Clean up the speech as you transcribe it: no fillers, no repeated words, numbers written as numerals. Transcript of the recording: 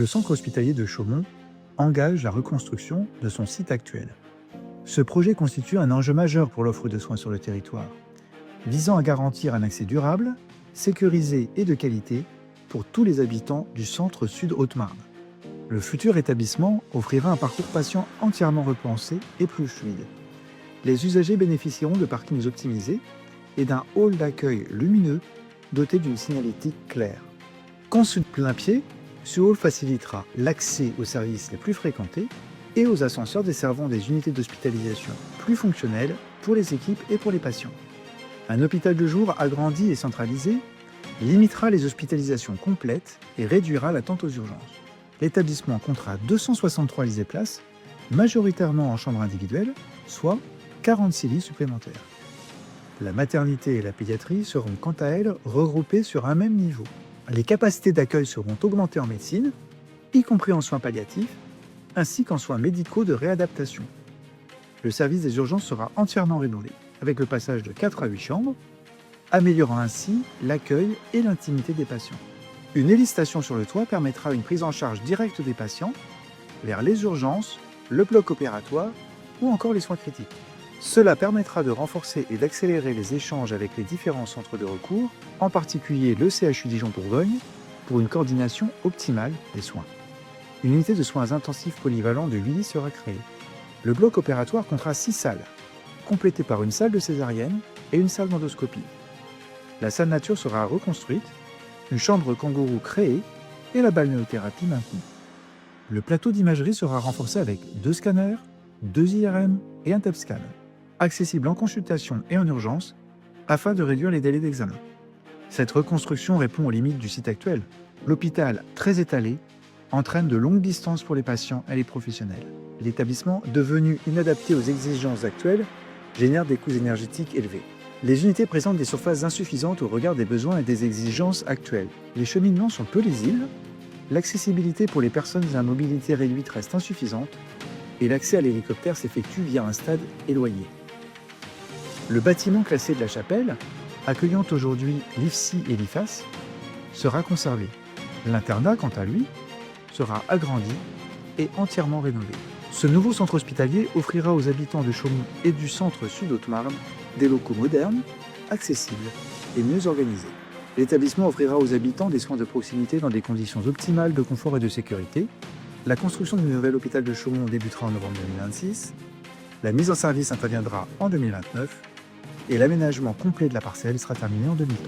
centre hospitalier de Chaumont engage la reconstruction de son site actuel. Ce projet constitue un enjeu majeur pour l'offre de soins sur le territoire, visant à garantir un accès durable, sécurisé et de qualité pour tous les habitants du centre Sud-Haute-Marne. Le futur établissement offrira un parcours patient entièrement repensé et plus fluide. Les usagers bénéficieront de parkings optimisés et d'un hall d'accueil lumineux doté d'une signalétique claire. Conçu de plein pied, ce hall facilitera l'accès aux services les plus fréquentés et aux ascenseurs desservant des unités d'hospitalisation plus fonctionnelles pour les équipes et pour les patients. Un hôpital de jour agrandi et centralisé limitera les hospitalisations complètes et réduira l'attente aux urgences. L'établissement comptera 263 lits et places, majoritairement en chambre individuelle, soit 46 lits supplémentaires. La maternité et la pédiatrie seront quant à elles regroupées sur un même niveau. Les capacités d'accueil seront augmentées en médecine, y compris en soins palliatifs, ainsi qu'en soins médicaux de réadaptation. Le service des urgences sera entièrement rénové, avec le passage de 4 à 8 chambres, améliorant ainsi l'accueil et l'intimité des patients. Une hélistation sur le toit permettra une prise en charge directe des patients vers les urgences, le bloc opératoire ou encore les soins critiques. Cela permettra de renforcer et d'accélérer les échanges avec les différents centres de recours, en particulier le CHU Dijon-Bourgogne, pour une coordination optimale des soins. Une unité de soins intensifs polyvalents de 8 lits sera créée. Le bloc opératoire comptera 6 salles, complétées par une salle de césarienne et une salle d'endoscopie. La salle nature sera reconstruite, une chambre kangourou créée et la balnéothérapie maintenue. Le plateau d'imagerie sera renforcé avec 2 scanners, 2 IRM et un TEP-scan, accessible en consultation et en urgence afin de réduire les délais d'examen. Cette reconstruction répond aux limites du site actuel. L'hôpital, très étalé, entraîne de longues distances pour les patients et les professionnels. L'établissement, devenu inadapté aux exigences actuelles, génère des coûts énergétiques élevés. Les unités présentent des surfaces insuffisantes au regard des besoins et des exigences actuelles. Les cheminements sont peu lisibles, l'accessibilité pour les personnes à mobilité réduite reste insuffisante et l'accès à l'hélicoptère s'effectue via un stade éloigné. Le bâtiment classé de la chapelle, accueillant aujourd'hui l'IFSI et l'IFAS, sera conservé. L'internat, quant à lui, sera agrandi et entièrement rénové. Ce nouveau centre hospitalier offrira aux habitants de Chaumont et du centre Sud-Haute-Marne des locaux modernes, accessibles et mieux organisés. L'établissement offrira aux habitants des soins de proximité dans des conditions optimales de confort et de sécurité. La construction du nouvel hôpital de Chaumont débutera en novembre 2026. La mise en service interviendra en 2029 et l'aménagement complet de la parcelle sera terminé en 2030.